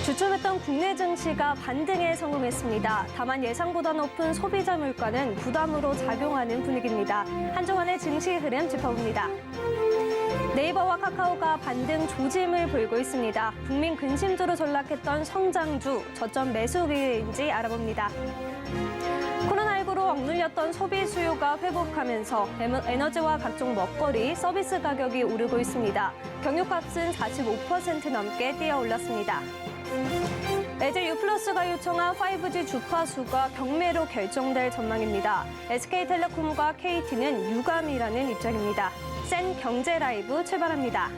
주춤했던 국내 증시가 반등에 성공했습니다. 다만 예상보다 높은 소비자 물가는 부담으로 작용하는 분위기입니다. 한 주간의 증시 흐름 짚어봅니다. 네이버와 카카오가 반등 조짐을 보이고 있습니다. 국민 근심주로 전락했던 성장주, 저점 매수 기회인지 알아봅니다. 코로나19로 억눌렸던 소비 수요가 회복하면서 에너지와 각종 먹거리, 서비스 가격이 오르고 있습니다. 경유값은 45% 넘게 뛰어올랐습니다. LG U+가 요청한 5G 주파수가 경매로 결정될 전망입니다. SK텔레콤과 KT는 유감이라는 입장입니다. 센 경제 라이브 출발합니다.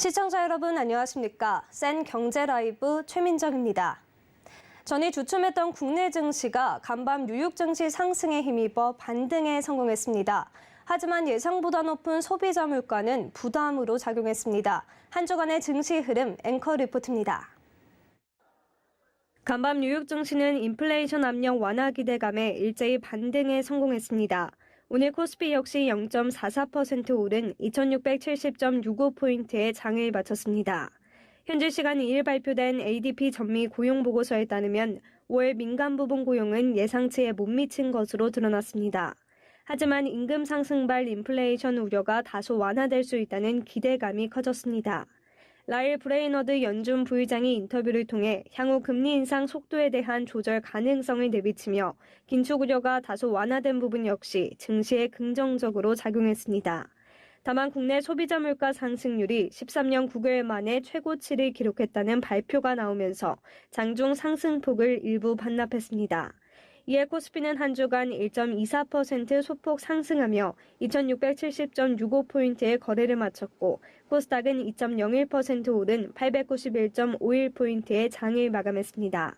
시청자 여러분 안녕하십니까? 센 경제 라이브 최민정입니다. 전일 주춤했던 국내 증시가 간밤 뉴욕 증시 상승에 힘입어 반등에 성공했습니다. 하지만 예상보다 높은 소비자 물가는 부담으로 작용했습니다. 한 주간의 증시 흐름 앵커 리포트입니다. 간밤 뉴욕 증시는 인플레이션 압력 완화 기대감에 일제히 반등에 성공했습니다. 오늘 코스피 역시 0.44% 오른 2670.65포인트의 장을 마쳤습니다. 현지 시간 2일 발표된 ADP 전미 고용보고서에 따르면 5월 민간 부분 고용은 예상치에 못 미친 것으로 드러났습니다. 하지만 임금 상승발 인플레이션 우려가 다소 완화될 수 있다는 기대감이 커졌습니다. 라일 브레이너드 연준 부의장이 인터뷰를 통해 향후 금리 인상 속도에 대한 조절 가능성을 내비치며 긴축 우려가 다소 완화된 부분 역시 증시에 긍정적으로 작용했습니다. 다만 국내 소비자 물가 상승률이 13년 9개월 만에 최고치를 기록했다는 발표가 나오면서 장중 상승폭을 일부 반납했습니다. 이에 코스피는 한 주간 1.24% 소폭 상승하며 2670.65포인트의 거래를 마쳤고 코스닥은 2.01% 오른 891.51포인트의 장을 마감했습니다.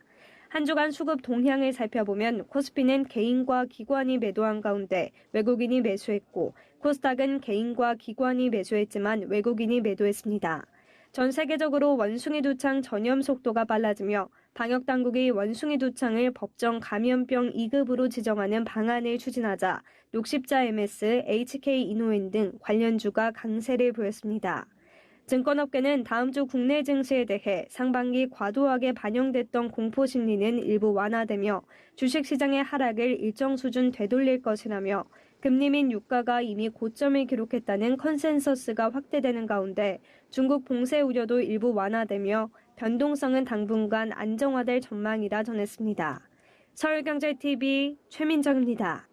한 주간 수급 동향을 살펴보면 코스피는 개인과 기관이 매도한 가운데 외국인이 매수했고 코스닥은 개인과 기관이 매수했지만 외국인이 매도했습니다. 전 세계적으로 원숭이 두창 전염 속도가 빨라지며 방역당국이 원숭이 두창을 법정 감염병 2급으로 지정하는 방안을 추진하자 녹십자 MS, HK 이노엔 등 관련주가 강세를 보였습니다. 증권업계는 다음 주 국내 증시에 대해 상반기 과도하게 반영됐던 공포 심리는 일부 완화되며 주식시장의 하락을 일정 수준 되돌릴 것이라며 금리 및 유가가 이미 고점을 기록했다는 컨센서스가 확대되는 가운데 중국 봉쇄 우려도 일부 완화되며 변동성은 당분간 안정화될 전망이라 전했습니다. 서울경제TV 최민정입니다.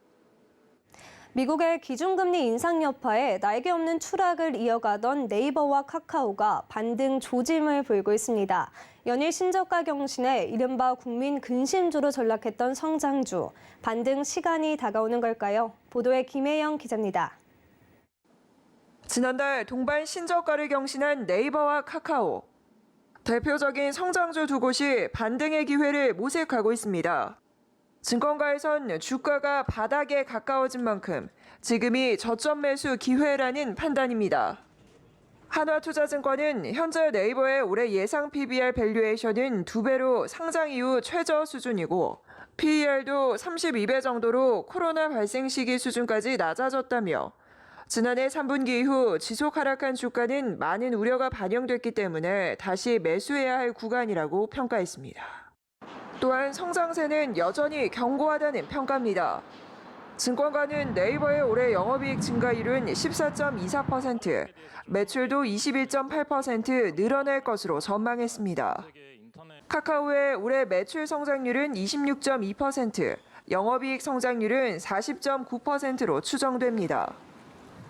미국의 기준금리 인상 여파에 날개 없는 추락을 이어가던 네이버와 카카오가 반등 조짐을 보이고 있습니다. 연일 신저가 경신에 이른바 국민 근심주로 전락했던 성장주, 반등 시간이 다가오는 걸까요? 보도에 김혜영 기자입니다. 지난달 동반 신저가를 경신한 네이버와 카카오. 대표적인 성장주 두 곳이 반등의 기회를 모색하고 있습니다. 증권가에선 주가가 바닥에 가까워진 만큼 지금이 저점 매수 기회라는 판단입니다. 한화투자증권은 현재 네이버의 올해 예상 PBR 밸류에이션은 2배로 상장 이후 최저 수준이고 PER도 32배 정도로 코로나 발생 시기 수준까지 낮아졌다며 지난해 3분기 이후 지속 하락한 주가는 많은 우려가 반영됐기 때문에 다시 매수해야 할 구간이라고 평가했습니다. 또한 성장세는 여전히 견고하다는 평가입니다. 증권가는 네이버의 올해 영업이익 증가율은 14.24%, 매출도 21.8% 늘어날 것으로 전망했습니다. 카카오의 올해 매출 성장률은 26.2%, 영업이익 성장률은 40.9%로 추정됩니다.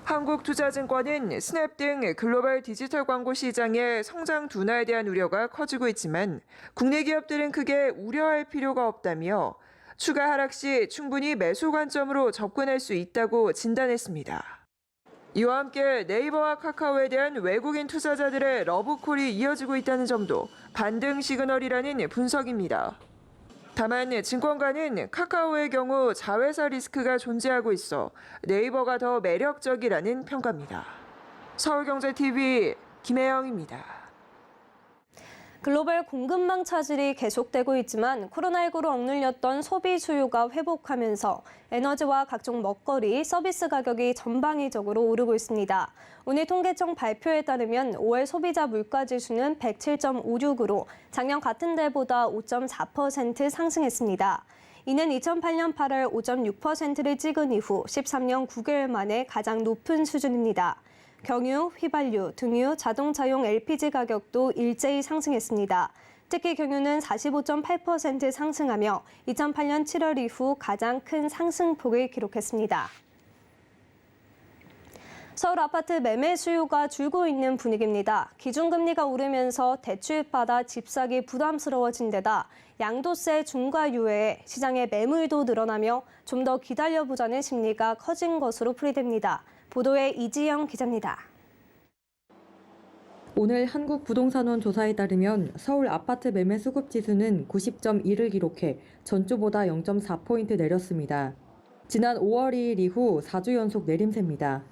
한국투자증권은 스냅 등 글로벌 디지털 광고 시장의 성장 둔화에 대한 우려가 커지고 있지만 국내 기업들은 크게 우려할 필요가 없다며 추가 하락 시 충분히 매수 관점으로 접근할 수 있다고 진단했습니다. 이와 함께 네이버와 카카오에 대한 외국인 투자자들의 러브콜이 이어지고 있다는 점도 반등 시그널이라는 분석입니다. 다만 증권가는 카카오의 경우 자회사 리스크가 존재하고 있어 네이버가 더 매력적이라는 평가입니다. 서울경제TV 김혜영입니다. 글로벌 공급망 차질이 계속되고 있지만 코로나19로 억눌렸던 소비 수요가 회복하면서 에너지와 각종 먹거리, 서비스 가격이 전방위적으로 오르고 있습니다. 오늘 통계청 발표에 따르면 5월 소비자 물가지수는 107.56으로 작년 같은 달보다 5.4% 상승했습니다. 이는 2008년 8월 5.6%를 찍은 이후 13년 9개월 만에 가장 높은 수준입니다. 경유, 휘발유, 등유, 자동차용 LPG 가격도 일제히 상승했습니다. 특히 경유는 45.8% 상승하며 2008년 7월 이후 가장 큰 상승폭을 기록했습니다. 서울 아파트 매매 수요가 줄고 있는 분위기입니다. 기준금리가 오르면서 대출받아 집 사기 부담스러워진 데다 양도세 중과 유예에 시장의 매물도 늘어나며 좀 더 기다려보자는 심리가 커진 것으로 풀이됩니다. 보도에 이지영 기자입니다. 오늘 한국부동산원 조사에 따르면 서울 아파트 매매 수급 지수는 90.1을 기록해 전주보다 0.4포인트 내렸습니다. 지난 5월 2일 이후 4주 연속 내림세입니다.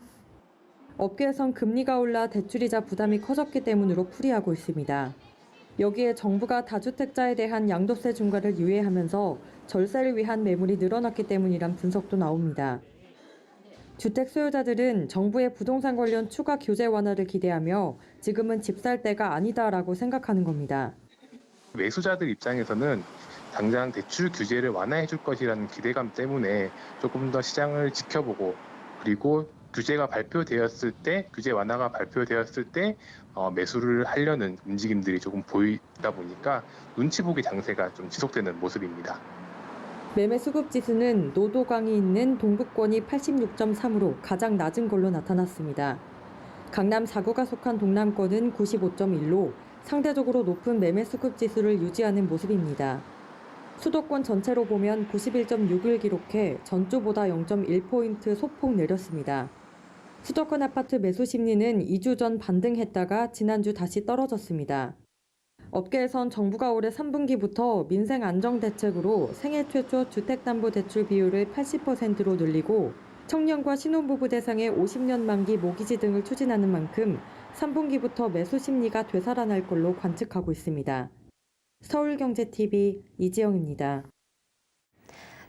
업계에선 금리가 올라 대출이자 부담이 커졌기 때문으로 풀이하고 있습니다. 여기에 정부가 다주택자에 대한 양도세 중과를 유예하면서 절세를 위한 매물이 늘어났기 때문이란 분석도 나옵니다. 주택 수요자들은 정부의 부동산 관련 추가 규제 완화를 기대하며 지금은 집 살 때가 아니다라고 생각하는 겁니다. 매수자들 입장에서는 당장 대출 규제를 완화해 줄 것이라는 기대감 때문에 조금 더 시장을 지켜보고 그리고 규제 완화가 발표되었을 때 매수를 하려는 움직임들이 조금 보이다 보니까 눈치 보기 장세가 좀 지속되는 모습입니다. 매매 수급 지수는 노도강이 있는 동북권이 86.3으로 가장 낮은 걸로 나타났습니다. 강남 4구가 속한 동남권은 95.1로 상대적으로 높은 매매 수급 지수를 유지하는 모습입니다. 수도권 전체로 보면 91.6을 기록해 전주보다 0.1포인트 소폭 내렸습니다. 수도권 아파트 매수 심리는 2주 전 반등했다가 지난주 다시 떨어졌습니다. 업계에선 정부가 올해 3분기부터 민생 안정 대책으로 생애 최초 주택담보대출 비율을 80%로 늘리고 청년과 신혼부부 대상의 50년 만기 모기지 등을 추진하는 만큼 3분기부터 매수 심리가 되살아날 걸로 관측하고 있습니다. 서울경제TV 이지영입니다.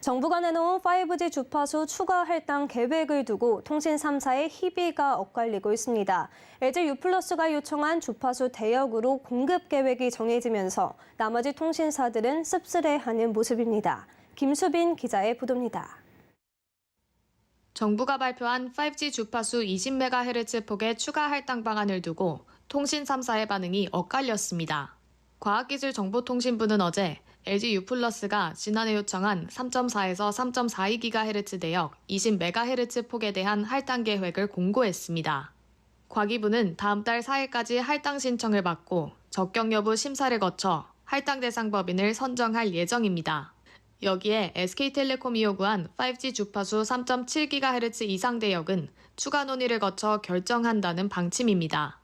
정부가 내놓은 5G 주파수 추가 할당 계획을 두고 통신 3사의 희비가 엇갈리고 있습니다. LG U+가 요청한 주파수 대역으로 공급 계획이 정해지면서 나머지 통신사들은 씁쓸해하는 모습입니다. 김수빈 기자의 보도입니다. 정부가 발표한 5G 주파수 20MHz 폭의 추가 할당 방안을 두고 통신 3사의 반응이 엇갈렸습니다. 과학기술정보통신부는 어제 LG U+가 지난해 요청한 3.4에서 3.42GHz 대역 20MHz 폭에 대한 할당 계획을 공고했습니다. 과기부는 다음 달 4일까지 할당 신청을 받고 적격 여부 심사를 거쳐 할당 대상 법인을 선정할 예정입니다. 여기에 SK텔레콤이 요구한 5G 주파수 3.7GHz 이상 대역은 추가 논의를 거쳐 결정한다는 방침입니다.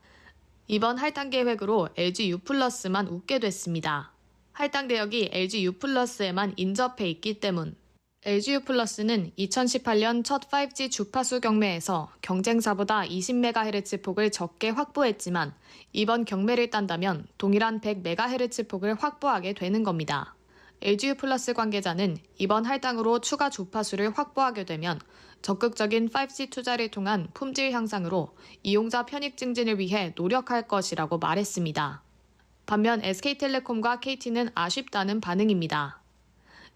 이번 할당 계획으로 LG U+만 웃게 됐습니다. 할당 대역이 LG U+에만 인접해 있기 때문. LG U+는 2018년 첫 5G 주파수 경매에서 경쟁사보다 20MHz 폭을 적게 확보했지만 이번 경매를 딴다면 동일한 100MHz 폭을 확보하게 되는 겁니다. LG U+ 관계자는 이번 할당으로 추가 주파수를 확보하게 되면 적극적인 5G 투자를 통한 품질 향상으로 이용자 편익 증진을 위해 노력할 것이라고 말했습니다. 반면 SK텔레콤과 KT는 아쉽다는 반응입니다.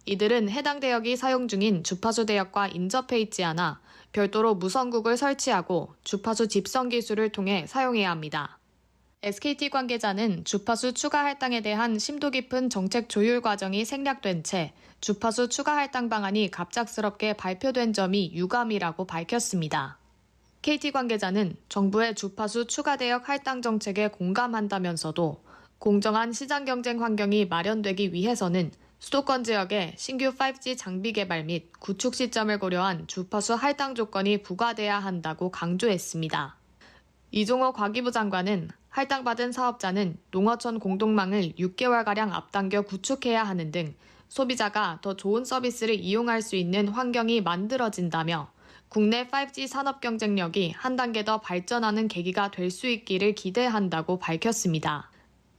이들은 해당 대역이 사용 중인 주파수 대역과 인접해 있지 않아 별도로 무선국을 설치하고 주파수 집성 기술을 통해 사용해야 합니다. SKT 관계자는 주파수 추가 할당에 대한 심도 깊은 정책 조율 과정이 생략된 채 주파수 추가 할당 방안이 갑작스럽게 발표된 점이 유감이라고 밝혔습니다. KT 관계자는 정부의 주파수 추가 대역 할당 정책에 공감한다면서도 공정한 시장 경쟁 환경이 마련되기 위해서는 수도권 지역에 신규 5G 장비 개발 및 구축 시점을 고려한 주파수 할당 조건이 부과돼야 한다고 강조했습니다. 이종호 과기부 장관은 할당받은 사업자는 농어촌 공동망을 6개월가량 앞당겨 구축해야 하는 등 소비자가 더 좋은 서비스를 이용할 수 있는 환경이 만들어진다며 국내 5G 산업 경쟁력이 한 단계 더 발전하는 계기가 될 수 있기를 기대한다고 밝혔습니다.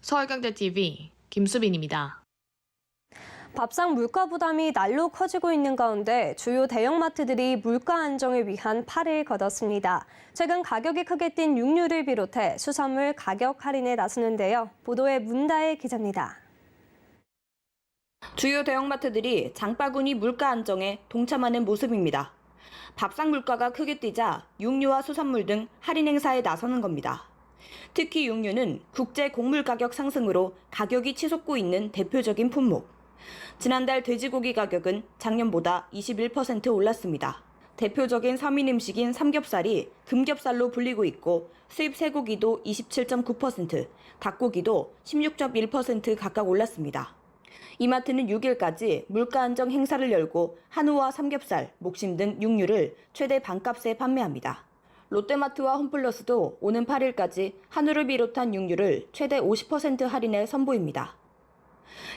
서울경제TV 김수빈입니다. 밥상 물가 부담이 날로 커지고 있는 가운데 주요 대형마트들이 물가 안정을 위한 팔을 걷었습니다. 최근 가격이 크게 뛴 육류를 비롯해 수산물 가격 할인에 나서는데요. 보도에 문다혜 기자입니다. 주요 대형마트들이 장바구니 물가 안정에 동참하는 모습입니다. 밥상 물가가 크게 뛰자 육류와 수산물 등 할인 행사에 나서는 겁니다. 특히 육류는 국제 곡물 가격 상승으로 가격이 치솟고 있는 대표적인 품목. 지난달 돼지고기 가격은 작년보다 21% 올랐습니다. 대표적인 서민 음식인 삼겹살이 금겹살로 불리고 있고 수입 쇠고기도 27.9%, 닭고기도 16.1% 각각 올랐습니다. 이마트는 6일까지 물가 안정 행사를 열고 한우와 삼겹살, 목심 등 육류를 최대 반값에 판매합니다. 롯데마트와 홈플러스도 오는 8일까지 한우를 비롯한 육류를 최대 50% 할인해 선보입니다.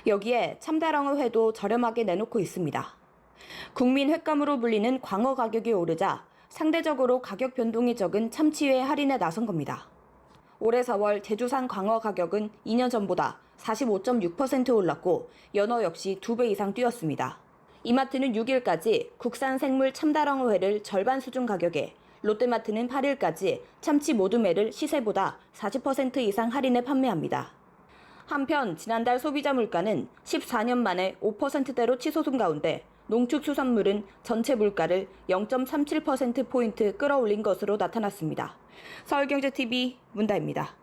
여기에 참다랑어 회도 저렴하게 내놓고 있습니다. 국민 횟감으로 불리는 광어 가격이 오르자 상대적으로 가격 변동이 적은 참치회 할인에 나선 겁니다. 올해 4월 제주산 광어 가격은 2년 전보다 45.6% 올랐고 연어 역시 2배 이상 뛰었습니다. 이마트는 6일까지 국산 생물 참다랑어 회를 절반 수준 가격에, 롯데마트는 8일까지 참치 모둠회를 시세보다 40% 이상 할인해 판매합니다. 한편 지난달 소비자 물가는 14년 만에 5%대로 치솟은 가운데 농축수산물은 전체 물가를 0.37%포인트 끌어올린 것으로 나타났습니다. 서울경제TV 문다입니다.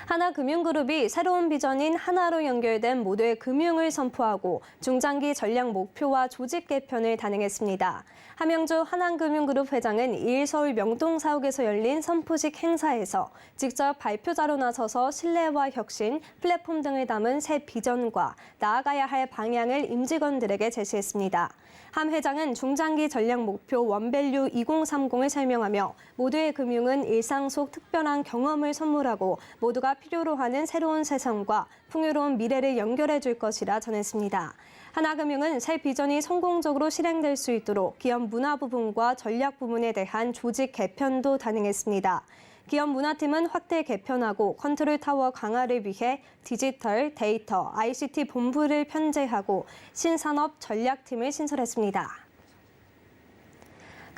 하나금융그룹이 새로운 비전인 하나로 연결된 모두의 금융을 선포하고 중장기 전략 목표와 조직 개편을 단행했습니다. 함영주 하나금융그룹 회장은 2일 서울 명동사옥에서 열린 선포식 행사에서 직접 발표자로 나서서 신뢰와 혁신, 플랫폼 등을 담은 새 비전과 나아가야 할 방향을 임직원들에게 제시했습니다. 함 회장은 중장기 전략 목표 원밸류 2030을 설명하며 모두의 금융은 일상 속 특별한 경험을 선물하고 모두가 필요로 하는 새로운 세상과 풍요로운 미래를 연결해 줄 것이라 전했습니다. 하나금융은 새 비전이 성공적으로 실행될 수 있도록 기업 문화 부분과 전략 부문에 대한 조직 개편도 단행했습니다. 기업 문화팀은 확대 개편하고 컨트롤 타워 강화를 위해 디지털, 데이터, ICT 본부를 편재하고 신산업 전략팀을 신설했습니다.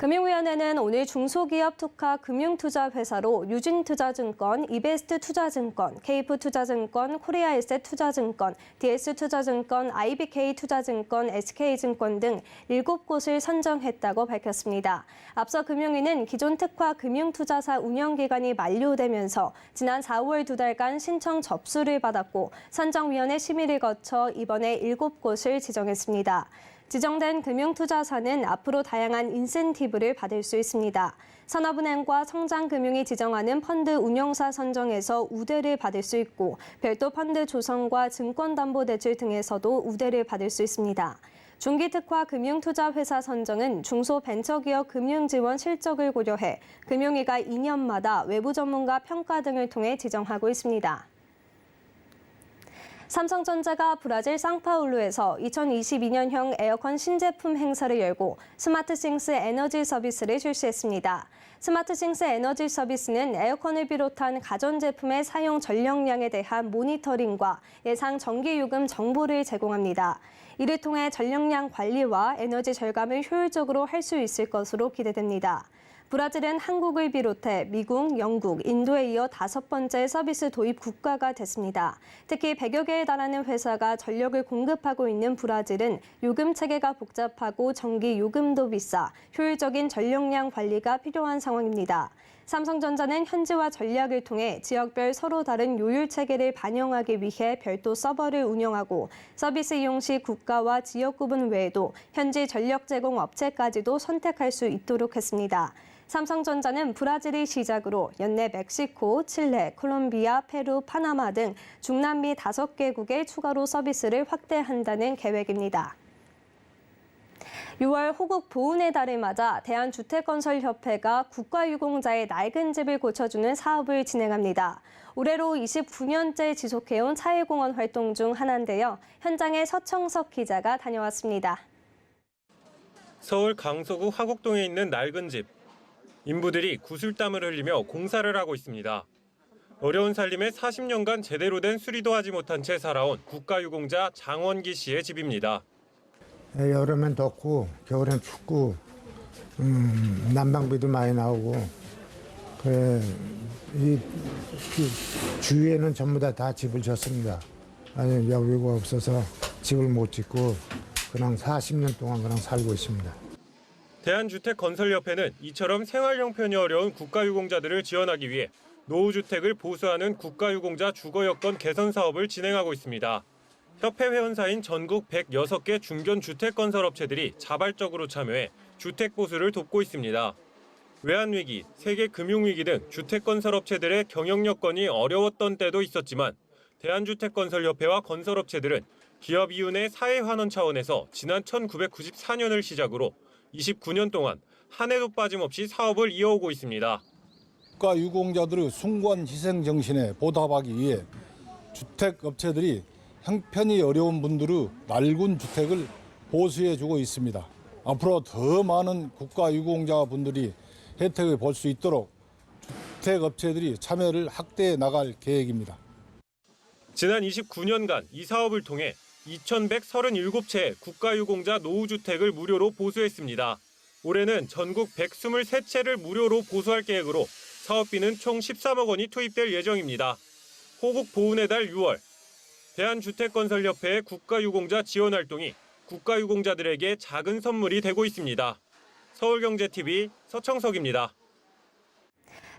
금융위원회는 오늘 중소기업 특화 금융투자회사로 유진투자증권, 이베스트투자증권, 케이프투자증권, 코리아에셋투자증권, DS투자증권, IBK투자증권, SK증권 등 7곳을 선정했다고 밝혔습니다. 앞서 금융위는 기존 특화 금융투자사 운영기간이 만료되면서 지난 4월 2달간 신청 접수를 받았고 선정위원회 심의를 거쳐 이번에 7곳을 지정했습니다. 지정된 금융투자사는 앞으로 다양한 인센티브를 받을 수 있습니다. 산업은행과 성장금융이 지정하는 펀드 운용사 선정에서 우대를 받을 수 있고 별도 펀드 조성과 증권담보대출 등에서도 우대를 받을 수 있습니다. 중기특화 금융투자회사 선정은 중소벤처기업 금융지원 실적을 고려해 금융위가 2년마다 외부 전문가 평가 등을 통해 지정하고 있습니다. 삼성전자가 브라질 상파울루에서 2022년형 에어컨 신제품 행사를 열고 스마트싱스 에너지 서비스를 출시했습니다. 스마트싱스 에너지 서비스는 에어컨을 비롯한 가전제품의 사용 전력량에 대한 모니터링과 예상 전기요금 정보를 제공합니다. 이를 통해 전력량 관리와 에너지 절감을 효율적으로 할 수 있을 것으로 기대됩니다. 브라질은 한국을 비롯해 미국, 영국, 인도에 이어 5번째 서비스 도입 국가가 됐습니다. 특히 100여 개에 달하는 회사가 전력을 공급하고 있는 브라질은 요금 체계가 복잡하고 전기 요금도 비싸 효율적인 전력량 관리가 필요한 상황입니다. 삼성전자는 현지화 전략을 통해 지역별 서로 다른 요율 체계를 반영하기 위해 별도 서버를 운영하고 서비스 이용 시 국가와 지역 구분 외에도 현지 전력 제공 업체까지도 선택할 수 있도록 했습니다. 삼성전자는 브라질을 시작으로 연내 멕시코, 칠레, 콜롬비아, 페루, 파나마 등 중남미 5개국에 추가로 서비스를 확대한다는 계획입니다. 6월 호국 보훈의 달을 맞아 대한주택건설협회가 국가유공자의 낡은 집을 고쳐주는 사업을 진행합니다. 올해로 29년째 지속해온 사회공헌 활동 중 하나인데요. 현장에 서청석 기자가 다녀왔습니다. 서울 강서구 화곡동에 있는 낡은 집. 인부들이 구슬땀을 흘리며 공사를 하고 있습니다. 어려운 살림에 40년간 제대로 된 수리도 하지 못한 채 살아온 국가유공자 장원기 씨의 집입니다. 여름엔 덥고 겨울엔 춥고 난방비도 많이 나오고 그래 이 주위에는 전부 다 집을 졌습니다. 아니 여유가 없어서 집을 못 짓고 그냥 40년 동안 그냥 살고 있습니다. 대한주택건설협회는 이처럼 생활 형편이 어려운 국가유공자들을 지원하기 위해 노후주택을 보수하는 국가유공자 주거여건 개선 사업을 진행하고 있습니다. 협회 회원사인 전국 106개 중견주택건설업체들이 자발적으로 참여해 주택보수를 돕고 있습니다. 외환위기, 세계 금융위기 등 주택건설업체들의 경영 여건이 어려웠던 때도 있었지만 대한주택건설협회와 건설업체들은 기업 이윤의 사회환원 차원에서 지난 1994년을 시작으로 29년 동안 한 해도 빠짐없이 사업을 이어오고 있습니다. 국가유공자들의 숭고한 희생 정신에 보답하기 위해 주택업체들이 형편이 어려운 분들의 낡은 주택을 보수해주고 있습니다. 앞으로 더 많은 국가유공자 분들이 혜택을 볼 수 있도록 주택업체들이 참여를 확대해 나갈 계획입니다. 지난 29년간 이 사업을 통해 2,137채의 국가유공자 노후주택을 무료로 보수했습니다. 올해는 전국 123채를 무료로 보수할 계획으로 사업비는 총 13억 원이 투입될 예정입니다. 호국 보훈의 달 6월, 대한주택건설협회의 국가유공자 지원 활동이 국가유공자들에게 작은 선물이 되고 있습니다. 서울경제TV 서청석입니다.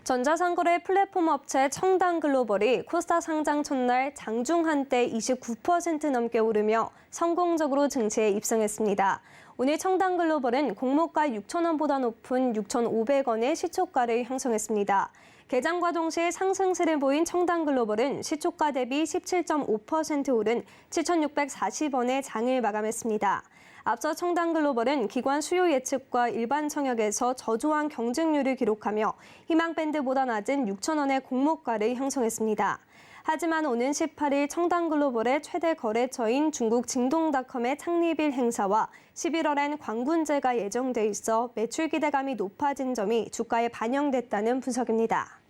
전자상거래 플랫폼 업체 청담글로벌이 코스닥 상장 첫날 장중 한때 29% 넘게 오르며 성공적으로 증시에 입성했습니다. 오늘 청담글로벌은 공모가 6,000원보다 높은 6,500원의 시초가를 형성했습니다. 개장과 동시에 상승세를 보인 청담글로벌은 시초가 대비 17.5% 오른 7,640원의 장을 마감했습니다. 앞서 청담글로벌은 기관 수요 예측과 일반 청약에서 저조한 경쟁률을 기록하며 희망밴드보다 낮은 6,000원의 공모가를 형성했습니다. 하지만 오는 18일 청담글로벌의 최대 거래처인 중국 징동닷컴의 창립일 행사와 11월엔 광군제가 예정돼 있어 매출 기대감이 높아진 점이 주가에 반영됐다는 분석입니다.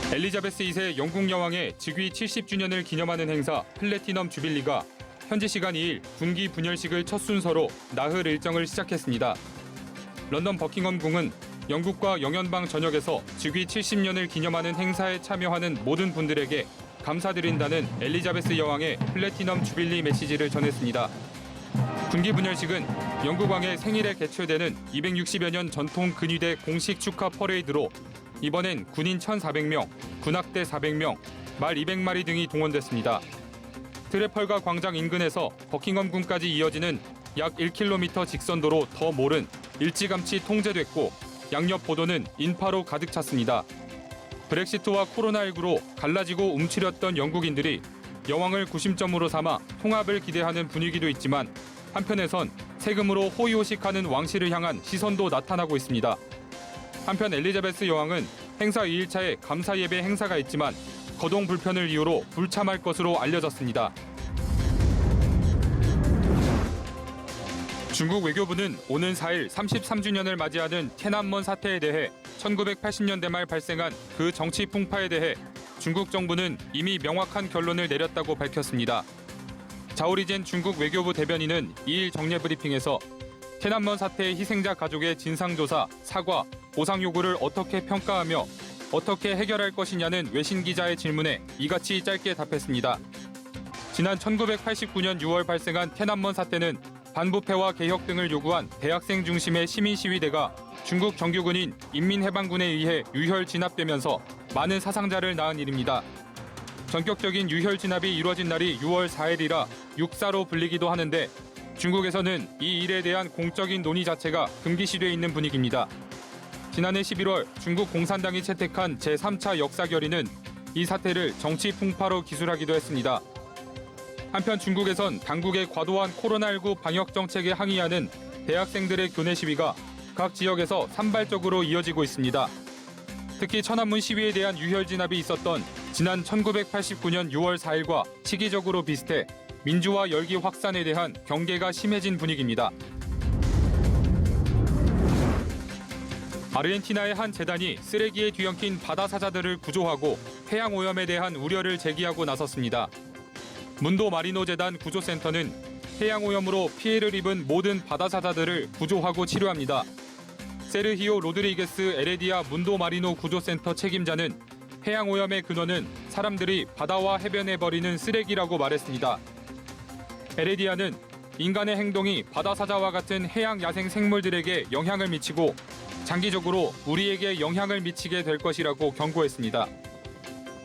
엘리자베스 2세 영국 여왕의 즉위 70주년을 기념하는 행사 플래티넘 주빌리가 현지 시간 2일 군기 분열식을 첫 순서로 나흘 일정을 시작했습니다. 런던 버킹엄궁은 영국과 영연방 전역에서 즉위 70년을 기념하는 행사에 참여하는 모든 분들에게 감사드린다는 엘리자베스 여왕의 플래티넘 주빌리 메시지를 전했습니다. 군기 분열식은 영국 왕의 생일에 개최되는 260여 년 전통 근위대 공식 축하 퍼레이드로 이번엔 군인 1,400명, 군악대 400명, 말 200마리 등이 동원됐습니다. 트래펄가 광장 인근에서 버킹엄궁까지 이어지는 약 1km 직선도로 더 몰은 일찌감치 통제됐고 양옆 보도는 인파로 가득 찼습니다. 브렉시트와 코로나19로 갈라지고 움츠렸던 영국인들이 여왕을 구심점으로 삼아 통합을 기대하는 분위기도 있지만 한편에선 세금으로 호의호식하는 왕실을 향한 시선도 나타나고 있습니다. 한편 엘리자베스 여왕은 행사 2일차에 감사 예배 행사가 있지만 거동 불편을 이유로 불참할 것으로 알려졌습니다. 중국 외교부는 오는 4일 33주년을 맞이하는天安門사태에 대해 1980년대 말 발생한 그 정치 풍파에 대해 중국 정부는 이미 명확한 결론을 내렸다고 밝혔습니다. 자오리젠 중국 외교부 대변인은 2일 정례 브리핑에서天安門 사태의 희생자 가족의 진상조사, 사과, 보상 요구를 어떻게 평가하며 어떻게 해결할 것이냐는 외신 기자의 질문에 이같이 짧게 답했습니다. 지난 1989년 6월 발생한天安門 사태는 반부패와 개혁 등을 요구한 대학생 중심의 시민 시위대가 중국 정규군인 인민해방군에 의해 유혈 진압되면서 많은 사상자를 낳은 일입니다. 전격적인 유혈 진압이 이루어진 날이 6월 4일이라 육사로 불리기도 하는데 중국에서는 이 일에 대한 공적인 논의 자체가 금기시돼 있는 분위기입니다. 지난해 11월 중국 공산당이 채택한 제3차 역사 결의는 이 사태를 정치 풍파로 기술하기도 했습니다. 한편 중국에선 당국의 과도한 코로나19 방역 정책에 항의하는 대학생들의 교내 시위가 각 지역에서 산발적으로 이어지고 있습니다. 특히 천안문 시위에 대한 유혈 진압이 있었던 지난 1989년 6월 4일과 시기적으로 비슷해 민주화 열기 확산에 대한 경계가 심해진 분위기입니다. 아르헨티나의 한 재단이 쓰레기에 뒤엉킨 바다 사자들을 구조하고 해양 오염에 대한 우려를 제기하고 나섰습니다. 문도 마리노 재단 구조센터는 해양 오염으로 피해를 입은 모든 바다 사자들을 구조하고 치료합니다. 세르히오 로드리게스 에레디아 문도 마리노 구조센터 책임자는 해양 오염의 근원은 사람들이 바다와 해변에 버리는 쓰레기라고 말했습니다. 에레디아는 인간의 행동이 바다 사자와 같은 해양 야생 생물들에게 영향을 미치고 장기적으로 우리에게 영향을 미치게 될 것이라고 경고했습니다.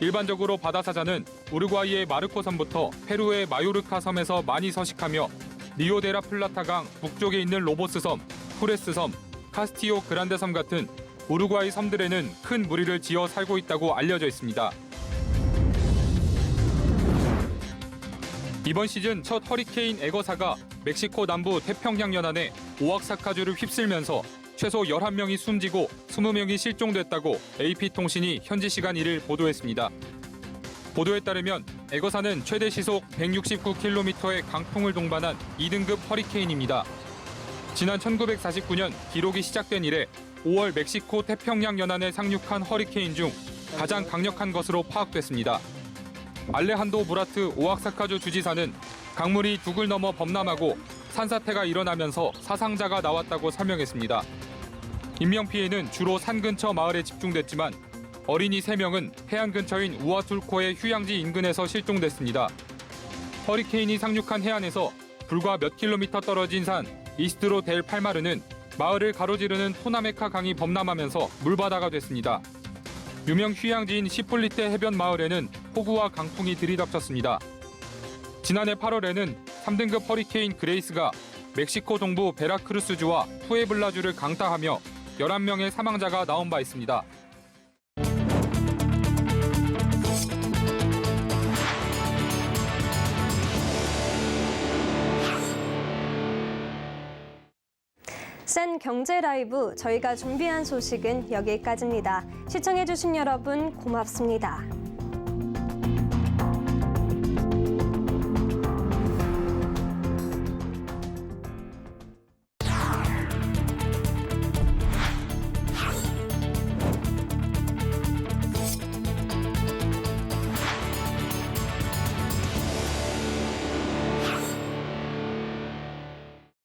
일반적으로 바다 사자는 우루과이의 마르코 섬부터 페루의 마요르카 섬에서 많이 서식하며 리오데라 플라타 강 북쪽에 있는 로보스 섬, 후레스 섬, 카스티오 그란데 섬 같은 우루과이 섬들에는 큰 무리를 지어 살고 있다고 알려져 있습니다. 이번 시즌 첫 허리케인 에거사가 멕시코 남부 태평양 연안에 오아사카주를 휩쓸면서 최소 11명이 숨지고 20명이 실종됐다고 AP통신이 현지 시간 1일 보도했습니다. 보도에 따르면 에거사는 최대 시속 169km의 강풍을 동반한 2등급 허리케인입니다. 지난 1949년 기록이 시작된 이래 5월 멕시코 태평양 연안에 상륙한 허리케인 중 가장 강력한 것으로 파악됐습니다. 알레한도 무라트 오아사카주 주지사는 강물이 둑을 넘어 범람하고 산사태가 일어나면서 사상자가 나왔다고 설명했습니다. 인명피해는 주로 산 근처 마을에 집중됐지만 어린이 3명은 해안 근처인 우아툴코의 휴양지 인근에서 실종됐습니다. 허리케인이 상륙한 해안에서 불과 몇 킬로미터 떨어진 산 이스트로 델 팔마르는 마을을 가로지르는 토나메카 강이 범람하면서 물바다가 됐습니다. 유명 휴양지인 시폴리테 해변 마을에는 폭우와 강풍이 들이닥쳤습니다. 지난해 8월에는 3등급 허리케인 그레이스가 멕시코 동부 베라크루스주와 푸에블라주를 강타하며 11명의 사망자가 나온 바 있습니다. 센 경제 라이브 저희가 준비한 소식은 여기까지입니다. 시청해주신 여러분 고맙습니다.